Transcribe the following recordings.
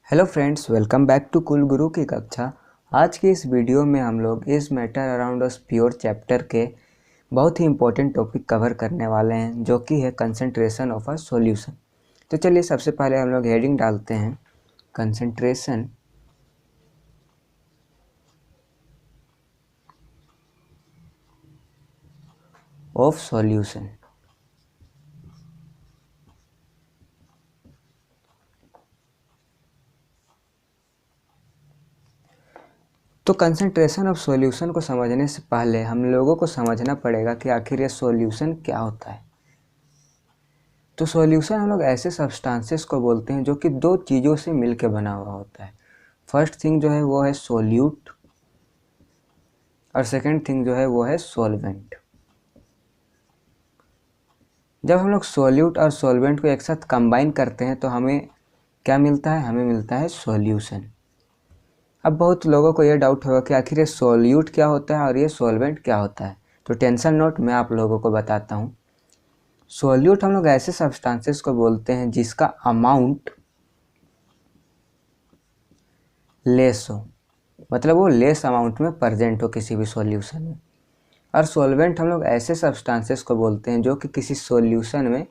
Hello friends, welcome back to Kul Guru की कक्षा। आज की इस वीडियो में हम लोग इस matter around us pure chapter के बहुत ही इम्पोर्टेंट टॉपिक कवर करने वाले हैं, जो कि है कंसंट्रेशन ऑफ अ सॉल्यूशन। तो चलिए सबसे पहले हम लोग हेडिंग डालते हैं, कंसंट्रेशन ऑफ सॉल्यूशन। तो कंसंट्रेशन ऑफ सॉल्यूशन को समझने से पहले हम लोगों को समझना पड़ेगा कि आखिर ये सॉल्यूशन क्या होता है। तो सॉल्यूशन हम लोग ऐसे सब्सटेंसेस को बोलते हैं जो कि दो चीज़ों से मिलकर बना हुआ होता है। फर्स्ट थिंग जो है वो है सोल्यूट और सेकंड थिंग जो है वो है सॉल्वेंट। जब हम लोग सॉल्यूट और सॉल्वेंट को एक साथ कंबाइन करते हैं तो हमें क्या मिलता है? हमें मिलता है सॉल्यूशन। अब बहुत लोगों को ये डाउट होगा कि आखिर ये सॉल्यूट क्या होता है और ये सॉल्वेंट क्या होता है। तो टेंशन नोट, मैं आप लोगों को बताता हूँ। सॉल्यूट हम लोग ऐसे सब्सटेंसेस को बोलते हैं जिसका अमाउंट लेस हो, मतलब वो लेस अमाउंट में प्रेजेंट हो किसी भी सॉल्यूशन में। और सॉल्वेंट हम लोग ऐसे सब्सटेंसेस को बोलते हैं जो कि किसी सॉल्यूशन में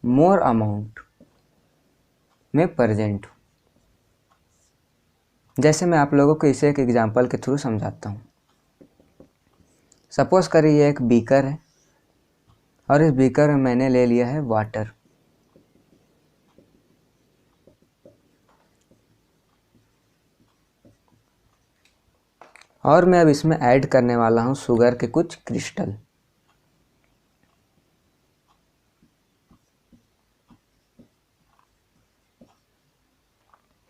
मोर अमाउंट में प्रेजेंट हो। जैसे मैं आप लोगों को इसे एक एग्जांपल के थ्रू समझाता हूँ। सपोज करिए ये एक बीकर है और इस बीकर में मैंने ले लिया है वाटर। और मैं अब इसमें ऐड करने वाला हूँ शुगर के कुछ क्रिस्टल।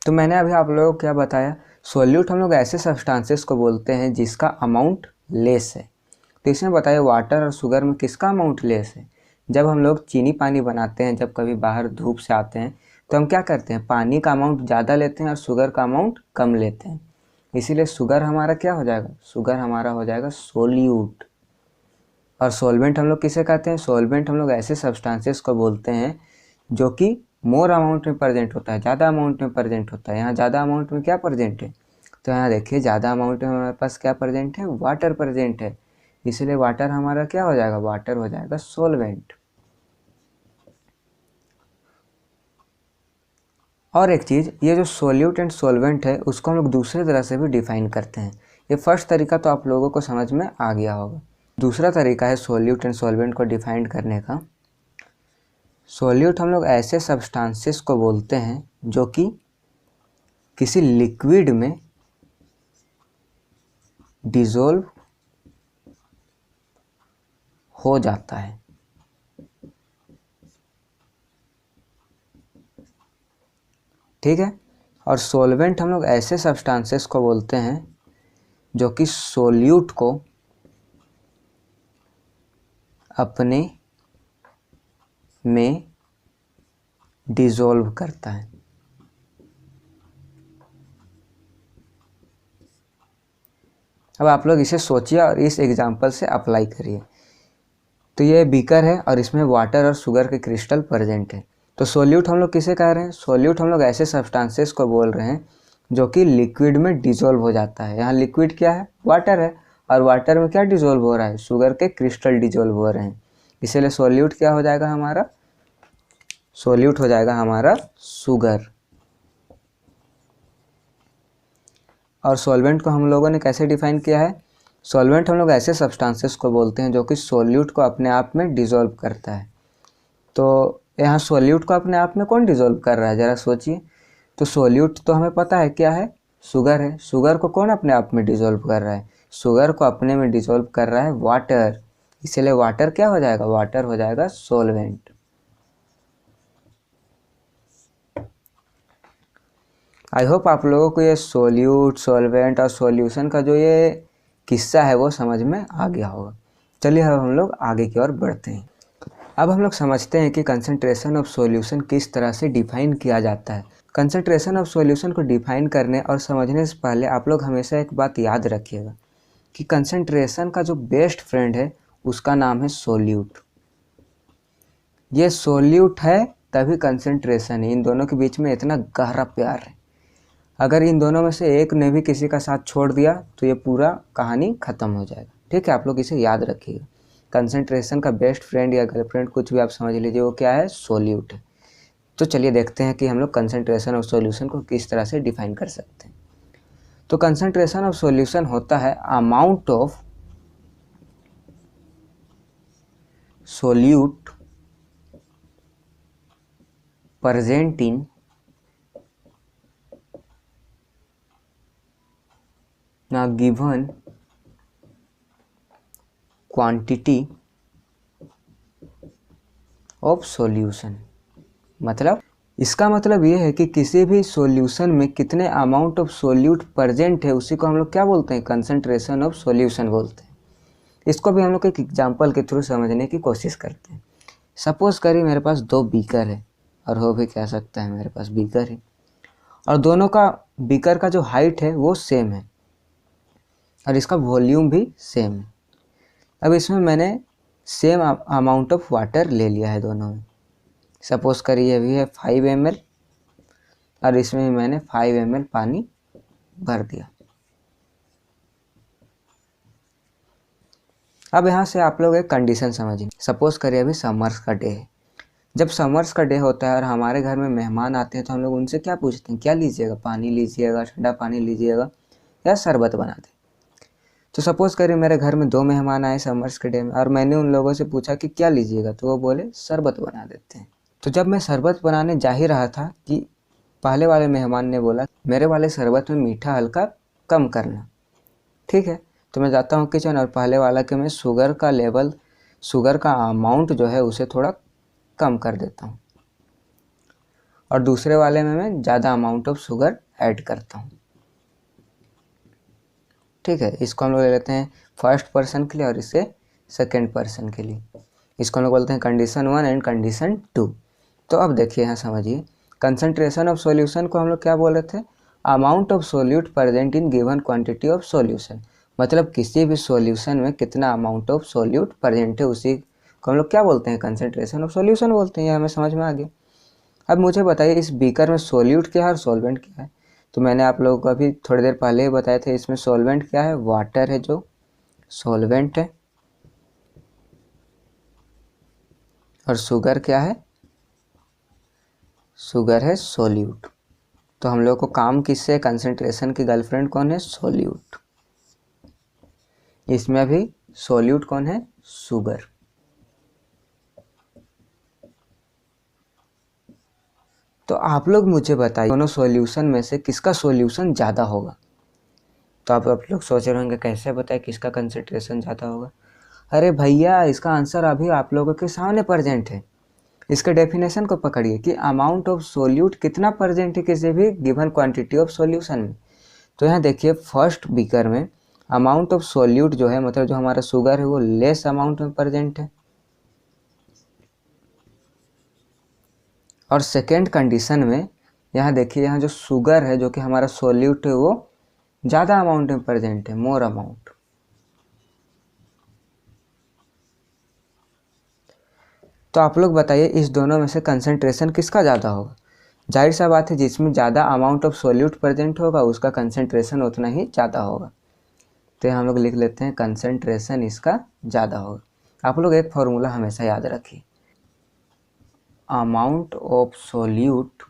तो मैंने अभी आप लोगों को क्या बताया? सॉल्यूट हम लोग ऐसे सब्सटेंसेस को बोलते हैं जिसका अमाउंट लेस है। तो इसमें बताया वाटर और शुगर में किसका अमाउंट लेस है? जब हम लोग चीनी पानी बनाते हैं, जब कभी बाहर धूप से आते हैं तो हम क्या करते हैं? पानी का अमाउंट ज़्यादा लेते हैं और शुगर का अमाउंट कम लेते हैं। इसीलिए शुगर हमारा क्या हो जाएगा? शुगर हमारा हो जाएगा सोल्यूट। और सॉल्वेंट हम लोग किसे कहते हैं? सॉल्वेंट हम लोग ऐसे सब्सटेंसेस को बोलते हैं जो कि मोर अमाउंट में प्रेजेंट होता है, ज़्यादा अमाउंट में प्रेजेंट होता है। यहाँ ज़्यादा अमाउंट में क्या प्रेजेंट है? तो यहाँ देखिए ज़्यादा अमाउंट में हमारे पास क्या प्रेजेंट है? वाटर प्रेजेंट है। इसलिए वाटर हमारा क्या हो जाएगा? वाटर हो जाएगा सॉल्वेंट। और एक चीज़, ये जो सोल्यूट एंड सॉल्वेंट है उसको हम लोग दूसरे तरह से भी डिफाइन करते हैं। ये फर्स्ट तरीका तो आप लोगों को समझ में आ गया होगा। दूसरा तरीका है सोल्यूट एंड सॉल्वेंट को डिफाइन करने का। सॉल्यूट हम लोग ऐसे सब्सटेंसेस को बोलते हैं जो कि किसी लिक्विड में डिसॉल्व हो जाता है। ठीक है। और सॉल्वेंट हम लोग ऐसे सब्सटेंसेस को बोलते हैं जो कि सोल्यूट को अपने में डिसॉल्व करता है। अब आप लोग इसे सोचिए और इस एग्जांपल से अप्लाई करिए। तो ये बीकर है और इसमें वाटर और शुगर के क्रिस्टल प्रेजेंट है। तो सोल्यूट हम लोग किसे कह रहे हैं? सोल्यूट हम लोग ऐसे सब्सटेंसेस को बोल रहे हैं जो कि लिक्विड में डिसॉल्व हो जाता है। यहाँ लिक्विड क्या है? वाटर है। और वाटर में क्या डिसॉल्व हो रहा है? शुगर के क्रिस्टल डिसॉल्व हो रहे हैं। इसीलिए सोल्यूट क्या हो जाएगा हमारा? सोल्यूट हो जाएगा हमारा शुगर। और सॉल्वेंट को हम लोगों ने कैसे डिफाइन किया है? सॉल्वेंट हम लोग ऐसे सब्सटेंसेस को बोलते हैं जो कि सोल्यूट को अपने आप में डिसॉल्व करता है। तो यहाँ सोल्यूट को अपने आप में कौन डिसॉल्व कर रहा है, ज़रा सोचिए। तो सोल्यूट तो हमें पता है क्या है? शुगर है। शुगर को कौन अपने आप में डिसॉल्व कर रहा है? शुगर को अपने में डिसॉल्व कर रहा है वाटर। इसलिए वाटर क्या हो जाएगा? वाटर हो जाएगा सॉल्वेंट। आई होप आप लोगों को ये सोल्यूट, सॉल्वेंट और सॉल्यूशन का जो ये किस्सा है वो समझ में आ गया होगा। चलिए अब हम लोग आगे की ओर बढ़ते हैं। अब हम लोग समझते हैं कि कंसंट्रेशन ऑफ सॉल्यूशन किस तरह से डिफाइन किया जाता है। कंसंट्रेशन ऑफ सॉल्यूशन को डिफाइन करने और समझने से पहले आप लोग हमेशा एक बात याद रखिएगा कि कंसंट्रेशन का जो बेस्ट फ्रेंड है उसका नाम है सोल्यूट। ये सोल्यूट है तभी कंसंट्रेशन है। इन दोनों के बीच में इतना गहरा प्यार है। अगर इन दोनों में से एक ने भी किसी का साथ छोड़ दिया तो ये पूरा कहानी ख़त्म हो जाएगा। ठीक है, आप लोग इसे याद रखिएगा। कंसंट्रेशन का बेस्ट फ्रेंड या गर्लफ्रेंड कुछ भी आप समझ लीजिए, वो क्या है, सोल्यूट है। तो चलिए देखते हैं कि हम लोग कंसंट्रेशन ऑफ सॉल्यूशन को किस तरह से डिफाइन कर सकते हैं। तो कंसंट्रेशन ऑफ सॉल्यूशन होता है amount of solute present in a given quantity of solution। मतलब इसका मतलब ये है कि किसी भी सॉल्यूशन में कितने अमाउंट ऑफ सोल्यूट प्रेजेंट है, उसी को हम लोग क्या बोलते हैं, कंसंट्रेशन ऑफ सॉल्यूशन बोलते हैं। इसको भी हम लोग एक एग्जांपल के थ्रू समझने की कोशिश करते हैं। सपोज करिए मेरे पास 2 बीकर है, और हो भी कह सकता है मेरे पास बीकर है, और दोनों का बीकर का जो हाइट है वो सेम है और इसका वॉल्यूम भी सेम है। अब इसमें मैंने सेम अमाउंट ऑफ वाटर ले लिया है दोनों में। सपोज करिए अभी है 5 ml और इसमें मैंने 5 ml पानी भर दिया। अब यहाँ से आप लोग एक कंडीशन समझिए। सपोज करिए अभी समर्स का डे है। जब समर्स का डे होता है और हमारे घर में मेहमान आते हैं तो हम लोग उनसे क्या पूछते हैं, क्या लीजिएगा, पानी लीजिएगा, ठंडा पानी लीजिएगा या शरबत बना दे। तो सपोज करिए मेरे घर में 2 मेहमान आए समर्स के डे में और मैंने उन लोगों से पूछा कि क्या लीजिएगा, तो वो बोले शरबत बना देते हैं। तो जब मैं शरबत बनाने जा ही रहा था कि पहले वाले मेहमान ने बोला मेरे वाले शरबत में मीठा हल्का कम करना। ठीक है, तो मैं जाता हूँ किचन और पहले वाला के मैं शुगर का लेवल, शुगर का अमाउंट जो है उसे थोड़ा कम कर देता हूँ और दूसरे वाले में मैं ज़्यादा अमाउंट ऑफ शुगर ऐड करता हूँ। ठीक है, इसको हम लोग ले लेते हैं फर्स्ट पर्सन के लिए और इसे सेकंड पर्सन के लिए। इसको हम लोग बोलते हैं कंडीशन 1 एंड कंडीशन 2। तो अब देखिए यहाँ समझिए, कंसंट्रेशन ऑफ सॉल्यूशन को हम लोग क्या बोले थे, amount of solute present in given quantity of solution. मतलब किसी भी सॉल्यूशन में कितना अमाउंट ऑफ सोल्यूट प्रेजेंट है उसी को हम लोग क्या बोलते हैं, कंसंट्रेशन ऑफ सॉल्यूशन बोलते हैं। ये हमें समझ में आ गया। अब मुझे बताइए इस बीकर में सोल्यूट क्या है और सॉल्वेंट क्या है। तो मैंने आप लोगों को अभी थोड़ी देर पहले ही बताए थे, इसमें सॉल्वेंट क्या है, वाटर है जो सॉल्वेंट है, और शुगर क्या है, शुगर है सोल्यूट। तो हम लोग को काम किससे, कंसंट्रेशन की गर्लफ्रेंड कौन है, सोल्यूट। इसमें अभी सोल्यूट कौन है, शुगर। तो आप लोग मुझे बताइए दोनों सॉल्यूशन में से किसका सॉल्यूशन ज़्यादा होगा। तो आप लोग सोच रहे होंगे कैसे बताए किसका कंसंट्रेशन ज़्यादा होगा। अरे भैया इसका आंसर अभी आप लोगों के सामने प्रेजेंट है। इसके डेफिनेशन को पकड़िए कि अमाउंट ऑफ सोल्यूट कितना प्रेजेंट है किसी भी गिवन क्वांटिटी ऑफ सॉल्यूशन में। तो यहाँ देखिए फर्स्ट बीकर में अमाउंट ऑफ सोल्यूट जो है, मतलब जो हमारा शुगर है वो लेस अमाउंट में प्रेजेंट है, और सेकेंड कंडीशन में यहाँ देखिए यहाँ जो शुगर है जो कि हमारा सोल्यूट है वो ज़्यादा अमाउंट में प्रेजेंट है, मोर अमाउंट। तो आप लोग बताइए इस दोनों में से कंसंट्रेशन किसका ज़्यादा होगा। जाहिर सा बात है जिसमें ज़्यादा अमाउंट ऑफ सोल्यूट प्रेजेंट होगा उसका कंसंट्रेशन उतना ही ज़्यादा होगा। तो हम लोग लिख लेते हैं कंसंट्रेशन इसका ज़्यादा होगा। आप लोग एक फॉर्मूला हमेशा याद रखिए, amount of solute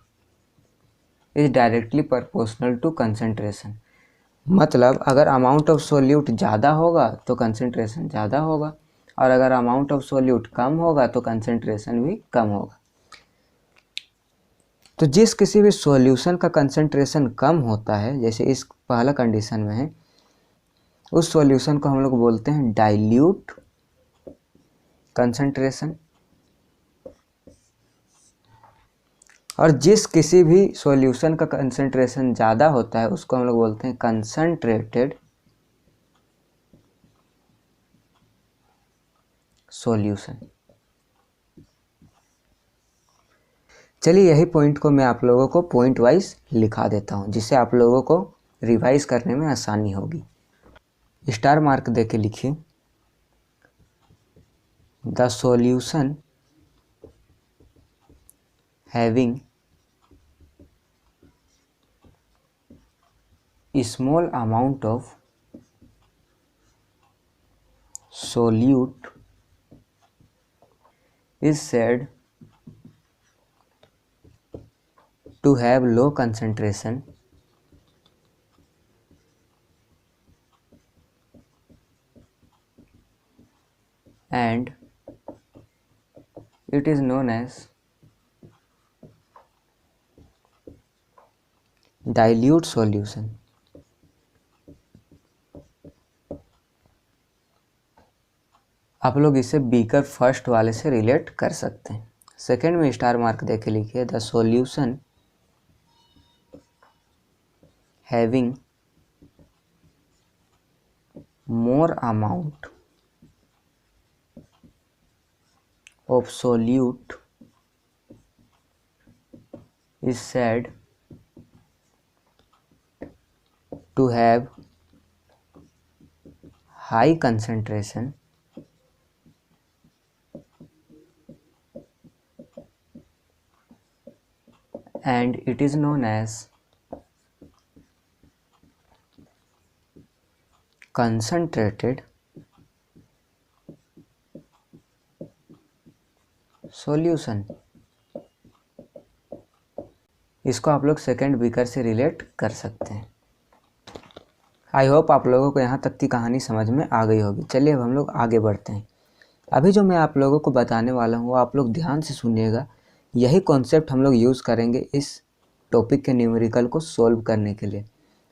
is directly proportional to concentration. मतलब अगर अमाउंट ऑफ सोल्यूट ज़्यादा होगा तो कंसंट्रेशन ज़्यादा होगा, और अगर अमाउंट ऑफ सोल्यूट कम होगा तो कंसंट्रेशन भी कम होगा। तो जिस किसी भी सॉल्यूशन का कंसंट्रेशन कम होता है, जैसे इस पहला कंडीशन में है, उस सॉल्यूशन को हम लोग बोलते हैं डाइल्यूट कंसंट्रेशन, और जिस किसी भी सॉल्यूशन का कंसंट्रेशन ज़्यादा होता है उसको हम लोग बोलते हैं कंसंट्रेटेड सॉल्यूशन। चलिए यही पॉइंट को मैं आप लोगों को पॉइंट वाइज लिखा देता हूँ जिससे आप लोगों को रिवाइज करने में आसानी होगी। स्टार मार्क दे के लिखिए, the solution having small amount of solute is said to have low concentration and it is known as dilute solution. आप लोग इसे बीकर फर्स्ट वाले से रिलेट कर सकते हैं। सेकेंड में स्टार मार्क देके लिखिए the solution having more amount of solute is said to have high concentration and it is known as concentrated solution। इसको आप लोग सेकेंड बीकर से रिलेट कर सकते हैं। आई होप आप लोगों को यहाँ तक की कहानी समझ में आ गई होगी। चलिए अब हम लोग आगे बढ़ते हैं। अभी जो मैं आप लोगों को बताने वाला हूँ वो आप लोग ध्यान से सुनिएगा। यही कॉन्सेप्ट हम लोग यूज़ करेंगे इस टॉपिक के न्यूमेरिकल को सॉल्व करने के लिए,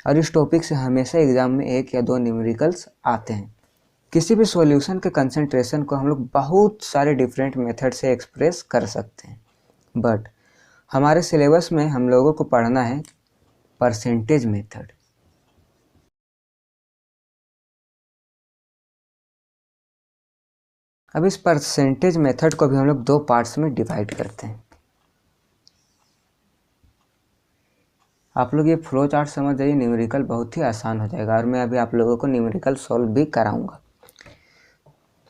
और इस टॉपिक से हमेशा एग्ज़ाम में 1 या 2 न्यूमेरिकल्स आते हैं। किसी भी सॉल्यूशन के कंसंट्रेशन को हम लोग बहुत सारे डिफरेंट मेथड से एक्सप्रेस कर सकते हैं, बट हमारे सिलेबस में हम लोगों को पढ़ना है परसेंटेज मेथड। अब इस परसेंटेज मेथड को भी हम लोग 2 पार्ट्स में डिवाइड करते हैं। आप लोग ये फ्लो चार्ट समझ जाइए, न्यूमेरिकल बहुत ही आसान हो जाएगा, और मैं अभी आप लोगों को न्यूमेरिकल सॉल्व भी कराऊंगा।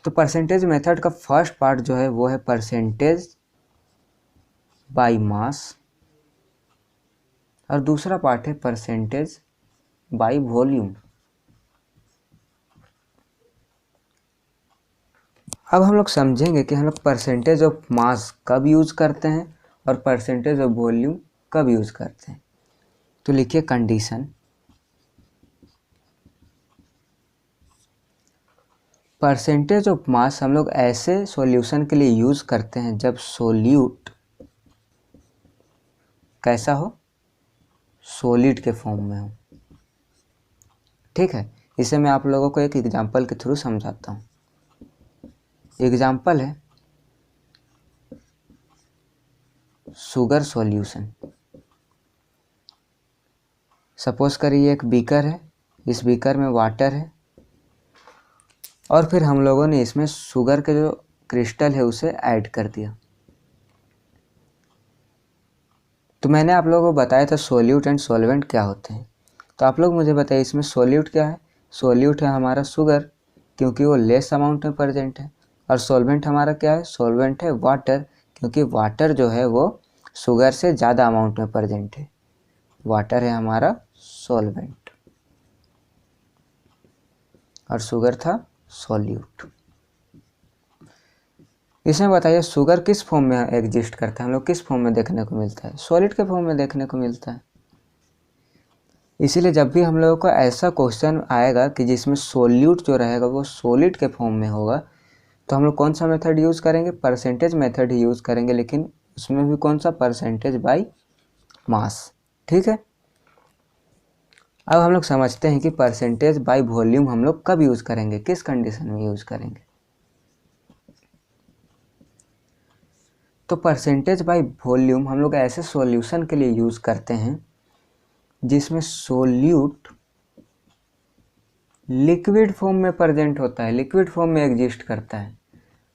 तो परसेंटेज मेथड का फर्स्ट पार्ट जो है वो है परसेंटेज बाय मास, और दूसरा पार्ट है परसेंटेज बाय वॉल्यूम। अब हम लोग समझेंगे कि हम लोग परसेंटेज ऑफ मास कब यूज़ करते हैं और परसेंटेज ऑफ वॉल्यूम कब यूज़ करते हैं। तो लिखिए कंडीशन, परसेंटेज ऑफ मास हम लोग ऐसे सॉल्यूशन के लिए यूज़ करते हैं जब सोल्यूट कैसा हो, सॉलिड के फॉर्म में हो। ठीक है, इसे मैं आप लोगों को एक एग्जांपल के थ्रू समझाता हूँ। एग्जांपल है शुगर सॉल्यूशन। सपोज करिए एक बीकर है, इस बीकर में वाटर है, और फिर हम लोगों ने इसमें शुगर के जो क्रिस्टल है उसे ऐड कर दिया। तो मैंने आप लोगों को बताया था सोल्यूट एंड सॉल्वेंट क्या होते हैं। तो आप लोग मुझे बताइए इसमें सोल्यूट क्या है। सोल्यूट है हमारा शुगर, क्योंकि वो लेस अमाउंट में प्रेजेंट है, और सॉल्वेंट हमारा क्या है, सॉल्वेंट है वाटर, क्योंकि वाटर जो है वो शुगर से ज़्यादा अमाउंट में प्रेजेंट है। वाटर है हमारा सॉल्वेंट और शुगर था सॉल्यूट। इसमें बताइए शुगर किस फॉर्म में एग्जिस्ट करता है, हम लोग किस फॉर्म में देखने को मिलता है, सॉलिड के फॉर्म में देखने को मिलता है। इसीलिए जब भी हम लोगों को ऐसा क्वेश्चन आएगा कि जिसमें सोल्यूट जो रहेगा वो सॉलिड के फॉर्म में होगा, तो हम लोग कौन सा मेथड यूज़ करेंगे, परसेंटेज मेथड ही यूज़ करेंगे, लेकिन उसमें भी कौन सा, परसेंटेज बाय मास। ठीक है, अब हम लोग समझते हैं कि परसेंटेज बाय वॉल्यूम हम लोग कब यूज़ करेंगे, किस कंडीशन में यूज़ करेंगे। तो परसेंटेज बाय वॉल्यूम हम लोग ऐसे सॉल्यूशन के लिए यूज़ करते हैं जिसमें सोल्यूट लिक्विड फॉर्म में प्रेजेंट होता है, लिक्विड फॉर्म में एग्जिस्ट करता है।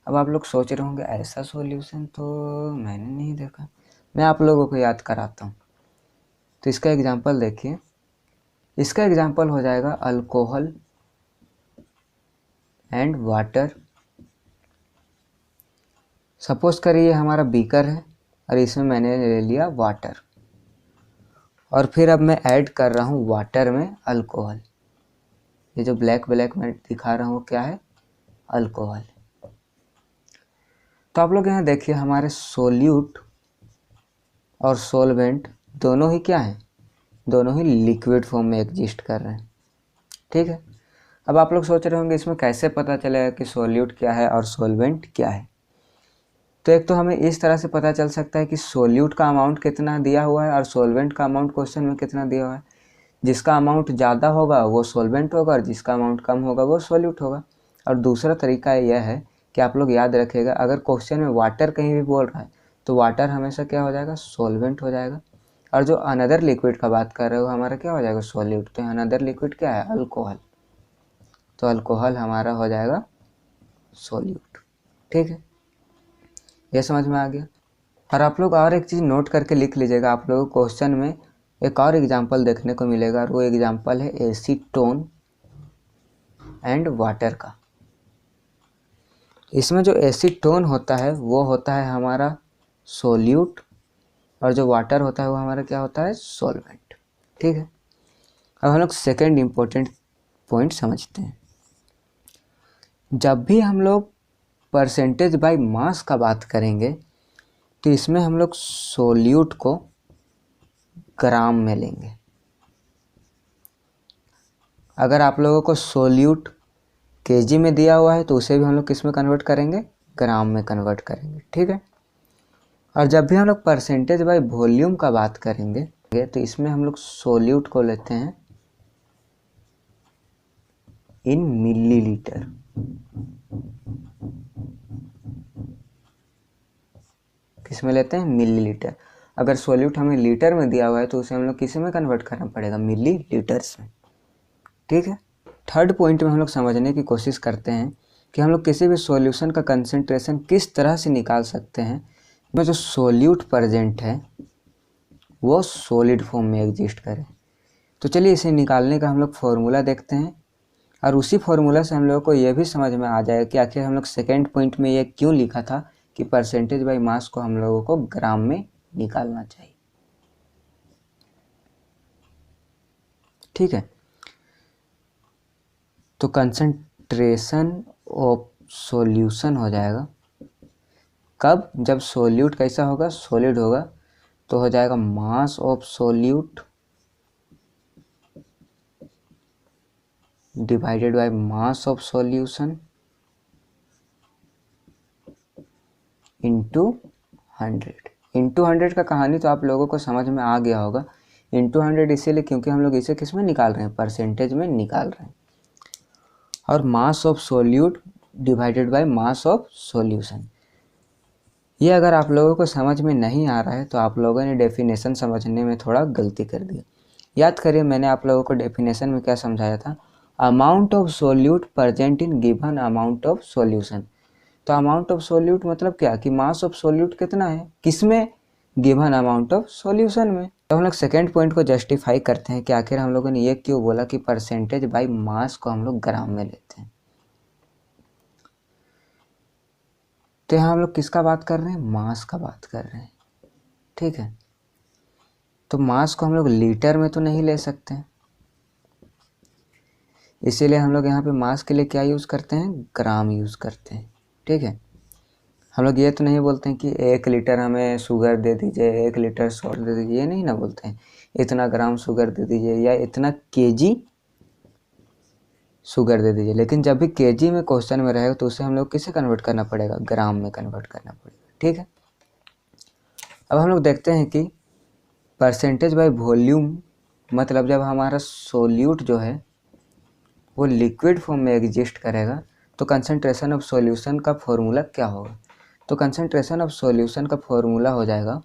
अब आप लोग सोच रहे होंगे ऐसा सॉल्यूशन तो मैंने नहीं देखा, मैं आप लोगों को याद कराता हूँ। तो इसका एग्जांपल देखिए, इसका एग्जांपल हो जाएगा अल्कोहल एंड वाटर। सपोज करिए हमारा बीकर है और इसमें मैंने ले लिया वाटर, और फिर अब मैं ऐड कर रहा हूँ वाटर में अल्कोहल। ये जो ब्लैक ब्लैक मैं दिखा रहा हूँ क्या है, अल्कोहल। तो आप लोग यहाँ देखिए हमारे सोल्यूट और सोलवेंट दोनों ही क्या हैं, दोनों ही लिक्विड फॉर्म में एग्जिस्ट कर रहे हैं। ठीक है, अब आप लोग सोच रहे होंगे इसमें कैसे पता चलेगा कि सोल्यूट क्या है और सोलवेंट क्या है। तो एक तो हमें इस तरह से पता चल सकता है कि सोल्यूट का अमाउंट कितना दिया हुआ है और सोलवेंट का अमाउंट क्वेश्चन में कितना दिया हुआ है। जिसका अमाउंट ज़्यादा होगा वो सोलवेंट होगा और जिसका अमाउंट कम होगा वो सोल्यूट होगा। और दूसरा तरीका यह है कि आप लोग याद रखिएगा, अगर क्वेश्चन में वाटर कहीं भी बोल रहा है तो वाटर हमेशा क्या हो जाएगा, सोलवेंट हो जाएगा। और जो अनदर लिक्विड का बात कर रहे हो हमारा क्या हो जाएगा, सोल्यूट। तो अनदर लिक्विड क्या है, अल्कोहल। तो अल्कोहल हमारा हो जाएगा सोल्यूट। ठीक है, ये समझ में आ गया। और आप लोग और एक चीज़ नोट करके लिख लीजिएगा, आप लोगों को क्वेश्चन में एक और एग्जाम्पल देखने को मिलेगा और वो एग्जाम्पल है एसीटोन एंड वाटर का। इसमें जो एसीटोन होता है वो होता है हमारा सोल्यूट और जो वाटर होता है वो हमारा क्या होता है, सॉल्वेंट। ठीक है, अब हम लोग सेकेंड इम्पोर्टेंट पॉइंट समझते हैं। जब भी हम लोग परसेंटेज बाय मास का बात करेंगे तो इसमें हम लोग सोल्यूट को ग्राम में लेंगे। अगर आप लोगों को सोल्यूट केजी में दिया हुआ है तो उसे भी हम लोग किस में कन्वर्ट करेंगे, ग्राम में कन्वर्ट करेंगे। ठीक है, और जब भी हम लोग परसेंटेज बाय वॉल्यूम का बात करेंगे तो इसमें हम लोग सोल्यूट को लेते हैं इन मिलीलीटर। किस में लेते हैं, मिलीलीटर। अगर सोल्यूट हमें लीटर में दिया हुआ है तो उसे हम लोग किस में कन्वर्ट करना पड़ेगा, मिलीलीटर्स में। ठीक है, थर्ड पॉइंट में हम लोग समझने की कोशिश करते हैं कि हम लोग किसी भी सॉल्यूशन का कंसंट्रेशन किस तरह से निकाल सकते हैं में जो सोल्यूट प्रेजेंट है वो सॉलिड फॉर्म में एग्जिस्ट करे। तो चलिए इसे निकालने का हम लोग फॉर्मूला देखते हैं और उसी फॉर्मूला से हम लोगों को ये भी समझ में आ जाएगा कि आखिर हम लोग सेकेंड पॉइंट में ये क्यों लिखा था कि परसेंटेज बाय मास को हम लोगों को ग्राम में निकालना चाहिए। ठीक है, तो कंसंट्रेशन ऑफ सॉल्यूशन हो जाएगा कब, जब सोल्यूट कैसा होगा, सॉलिड होगा। तो हो जाएगा मास of solute divided by mass of solution into 100। Into 100 का कहानी तो आप लोगों को समझ में आ गया होगा। इंटू 100 इसीलिए क्योंकि हम लोग इसे किस में निकाल रहे हैं, परसेंटेज में निकाल रहे हैं। और मास of solute divided by mass of solution, ये अगर आप लोगों को समझ में नहीं आ रहा है तो आप लोगों ने डेफिनेशन समझने में थोड़ा गलती कर दिया। याद करिए मैंने आप लोगों को डेफिनेशन में क्या समझाया था, amount of solute present in given amount of solution. तो अमाउंट ऑफ सोल्यूट मतलब क्या कि मास ऑफ सोल्यूट कितना है, किसमें, गिवन अमाउंट ऑफ सॉल्यूशन में। तो हम लोग सेकेंड पॉइंट को जस्टिफाई करते हैं कि आखिर हम लोगों ने ये क्यों बोला कि परसेंटेज बाय मास को हम लोग ग्राम में लेते हैं। तो यहाँ हम लोग किसका बात कर रहे हैं, मास का बात कर रहे हैं। ठीक है, तो मास को हम लोग लीटर में तो नहीं ले सकते हैं, इसीलिए हम लोग यहाँ पे मास के लिए क्या यूज़ करते हैं, ग्राम यूज़ करते हैं। ठीक है, हम लोग ये तो नहीं बोलते हैं कि 1 लीटर हमें शुगर दे दीजिए, 1 लीटर सॉल्ट दे दीजिए, ये नहीं ना बोलते हैं। इतना ग्राम शुगर दे दीजिए या इतना केजी शुगर दे दीजिए। लेकिन जब भी केजी में क्वेश्चन में रहेगा तो उसे हम लोग किसे कन्वर्ट करना पड़ेगा, ग्राम में कन्वर्ट करना पड़ेगा। ठीक है, अब हम लोग देखते हैं कि परसेंटेज बाय वॉल्यूम मतलब जब हमारा सोल्यूट जो है वो लिक्विड फॉर्म में एग्जिस्ट करेगा तो कंसंट्रेशन ऑफ सॉल्यूशन का फॉर्मूला क्या होगा। तो कंसंट्रेशन ऑफ सॉल्यूशन का फॉर्मूला हो जाएगा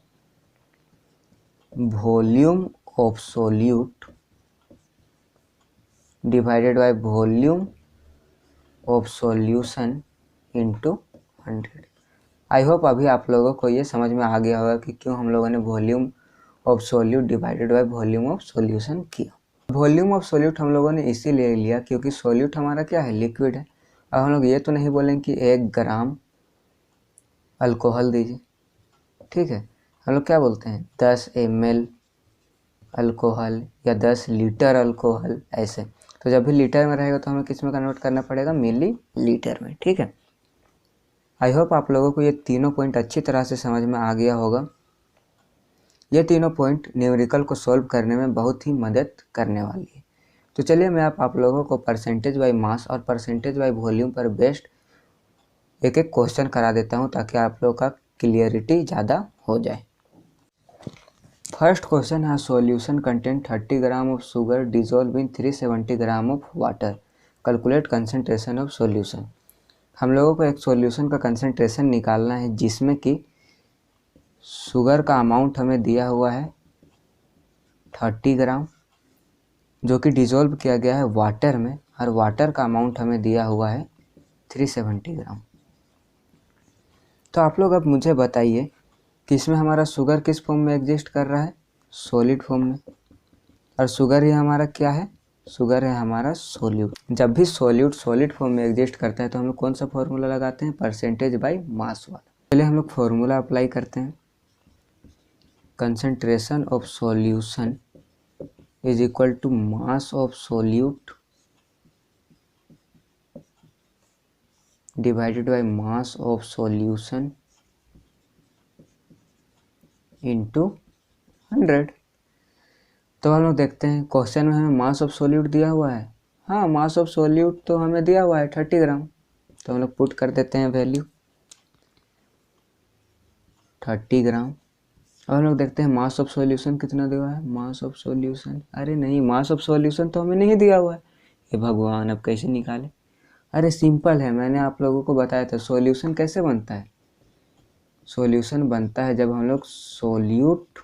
volume of solute divided by volume of solution into 100। I hope अभी आप लोगों को ये समझ में आ गया होगा कि क्यों हम लोगों ने volume of solute divided by volume of solution किया। वॉल्यूम ऑफ सोल्यूट हम लोगों ने इसीलिए लिया क्योंकि सोल्यूट हमारा क्या है, लिक्विड है। अब हम लोग ये तो नहीं बोलेंगे कि 1 ग्राम अल्कोहल दीजिए। ठीक है, हम लोग क्या बोलते हैं 10 ml अल्कोहल या 10 लीटर अल्कोहल, ऐसे। तो जब भी लीटर में रहेगा तो हमें किस में कन्वर्ट करना पड़ेगा, मिली लीटर में, ठीक है। आई होप आप लोगों को ये तीनों पॉइंट अच्छी तरह से समझ में आ गया होगा। ये तीनों पॉइंट न्यूमेरिकल को सॉल्व करने में बहुत ही मदद करने वाली है। तो चलिए मैं आप लोगों को परसेंटेज बाई मास और परसेंटेज बाई वॉल्यूम पर बेस्ड एक एक क्वेश्चन करा देता हूँ ताकि आप लोगों का क्लियरिटी ज़्यादा हो जाए। फर्स्ट क्वेश्चन है, solution content 30 gram of sugar dissolve in 370 gram of water, calculate concentration of solution. हम लोगों को एक सॉल्यूशन का कंसंट्रेशन निकालना है जिसमें कि शुगर का अमाउंट हमें दिया हुआ है 30 ग्राम, जो कि डिजोल्व किया गया है वाटर में, और वाटर का अमाउंट हमें दिया हुआ है 370 ग्राम। तो आप लोग अब मुझे बताइए कि इसमें हमारा शुगर किस फॉर्म में एग्जिस्ट कर रहा है, सॉलिड फॉर्म में, और शुगर ही हमारा क्या है, शुगर है हमारा सोल्यूट। जब भी सोल्यूट सॉलिड फॉर्म में एग्जिस्ट करता है तो हम लोग कौन सा फॉर्मूला लगाते हैं, परसेंटेज बाई मास वाला। पहले हम लोग फॉर्मूला अप्लाई करते हैं, concentration of solution is equal to mass of solute divided by mass of solution into 100। तो हम लोग देखते हैं क्वेश्चन में हमें मास ऑफ सोल्यूट दिया हुआ है, हाँ मास ऑफ सोल्यूट तो हमें दिया हुआ है 30 ग्राम, तो हम लोग पुट कर देते हैं वैल्यू 30 ग्राम। अब हम लोग देखते हैं मास ऑफ सॉल्यूशन कितना दिया हुआ है, मास ऑफ सॉल्यूशन, अरे नहीं मास ऑफ सॉल्यूशन तो हमें नहीं दिया हुआ है, ये भगवान अब कैसे निकाले। अरे सिंपल है, मैंने आप लोगों को बताया था सॉल्यूशन कैसे बनता है। सॉल्यूशन बनता है जब हम लोग सोल्यूट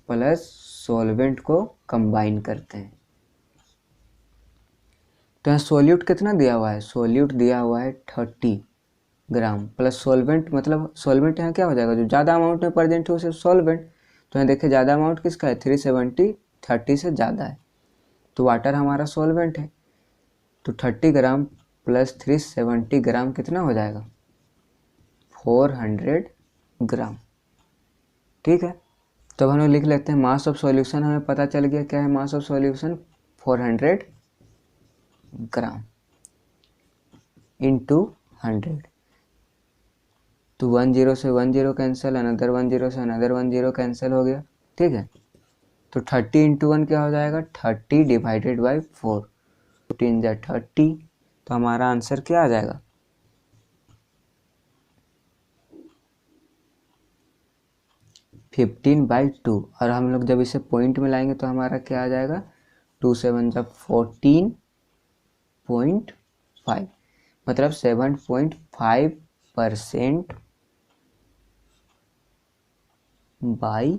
प्लस सॉल्वेंट को कंबाइन करते हैं। तो यहाँ सोल्यूट कितना दिया हुआ है, सोल्यूट दिया हुआ है 30 ग्राम प्लस सॉल्वेंट, मतलब सॉल्वेंट यहाँ क्या हो जाएगा, जो ज़्यादा अमाउंट में प्रेजेंट हो उसे सॉल्वेंट। तो यहाँ देखिए ज़्यादा अमाउंट किसका है, 370, 30 से ज़्यादा है, तो वाटर हमारा सॉल्वेंट है। तो 30 ग्राम प्लस 370 ग्राम कितना हो जाएगा, 400 ग्राम, ठीक है। तो हम लोग लिख लेते हैं मास ऑफ सॉल्यूशन, हमें पता चल गया क्या है मास ऑफ सॉल्यूशन, 400 ग्राम इंटू 100। तो 10 से 10 कैंसिल, अनदर 10 से अनदर 10 कैंसिल हो गया, ठीक है। तो 30 इंटू 1 क्या हो जाएगा, 30 डिवाइडेड बाई 4, 15 जा 30, तो हमारा आंसर क्या आ जाएगा, 15/2। और हम लोग जब इसे पॉइंट में लाएंगे तो हमारा क्या आ जाएगा, 2 से 1 जा 14.5, मतलब 7.5% बाई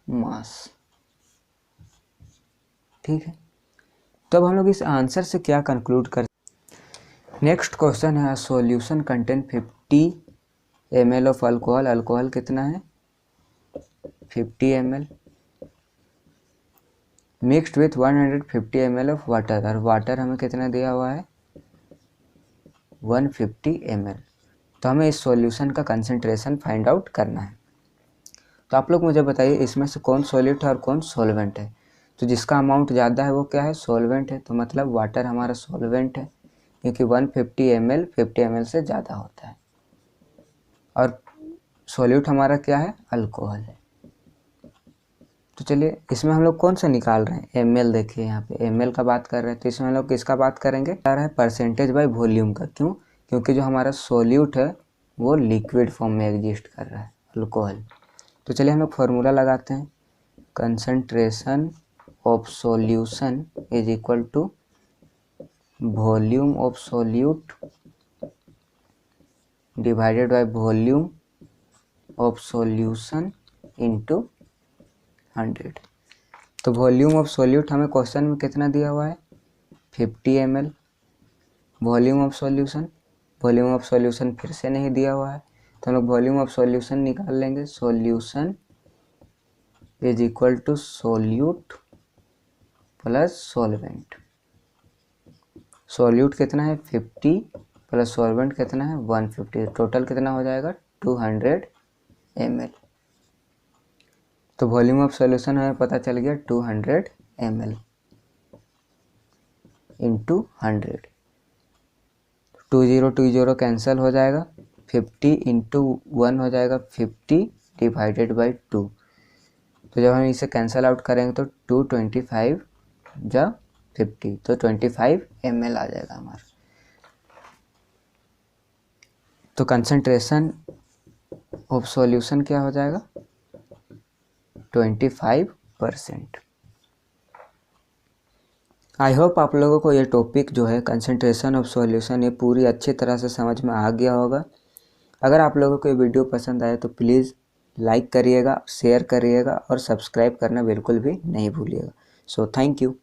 मास, ठीक है। तो अब हम लोग इस आंसर से क्या कंक्लूड कर, नेक्स्ट क्वेश्चन है, solution contain 50 ml of alcohol, alcohol कितना है 50 ml, mixed with 150 ml of water, और वाटर हमें कितना दिया हुआ है 150 ml। तो हमें इस सॉल्यूशन का कंसंट्रेशन फाइंड आउट करना है। तो आप लोग मुझे बताइए इसमें से कौन सॉलिड है और कौन सॉल्वेंट है। तो जिसका अमाउंट ज़्यादा है वो क्या है, सॉल्वेंट है, तो मतलब वाटर हमारा सॉल्वेंट है, क्योंकि 150 ml 50 ml से ज़्यादा होता है, और सॉल्यूट हमारा क्या है, अल्कोहल है। तो चलिए इसमें हम लोग कौन सा निकाल रहे हैं, ml, देखिए यहाँ पे ml का बात कर रहे हैं, तो इसमें हम लोग किसका बात करेंगे, क्या रहा है परसेंटेज बाई वॉल्यूम का। क्यों, क्योंकि जो हमारा सॉल्यूट है वो लिक्विड फॉर्म में एग्जिस्ट कर रहा है, अल्कोहल। तो चलिए हम लोग फार्मूला लगाते हैं, concentration of solution is equal to volume of solute divided by volume of solution into 100। तो वॉल्यूम ऑफ सॉल्यूट हमें क्वेश्चन में कितना दिया हुआ है 50 ml, volume of solution, volume of solution फिर से नहीं दिया हुआ है, तो हम लोग वॉल्यूम ऑफ सॉल्यूशन निकाल लेंगे, solution is equal to solute plus solvent. Solute कितना है 50 प्लस सॉल्वेंट कितना है 150, टोटल कितना हो जाएगा 200 ml। तो वॉल्यूम ऑफ सॉल्यूशन हमें पता चल गया 200 ml इंटू 100। 20 कैंसिल हो जाएगा, 50 इंटू 1 हो जाएगा 50 डिवाइडेड बाई 2। तो जब हम इसे कैंसिल आउट करेंगे तो 225 जा 50, तो 25 ml आ जाएगा हमारा। तो कंसंट्रेशन ऑफ सॉल्यूशन क्या हो जाएगा 25%। आई होप आप लोगों को ये टॉपिक जो है कंसंट्रेशन ऑफ सॉल्यूशन ये पूरी अच्छी तरह से समझ में आ गया होगा। अगर आप लोगों को ये वीडियो पसंद आए तो प्लीज़ लाइक करिएगा, शेयर करिएगा और सब्सक्राइब करना बिल्कुल भी नहीं भूलिएगा। So thank you.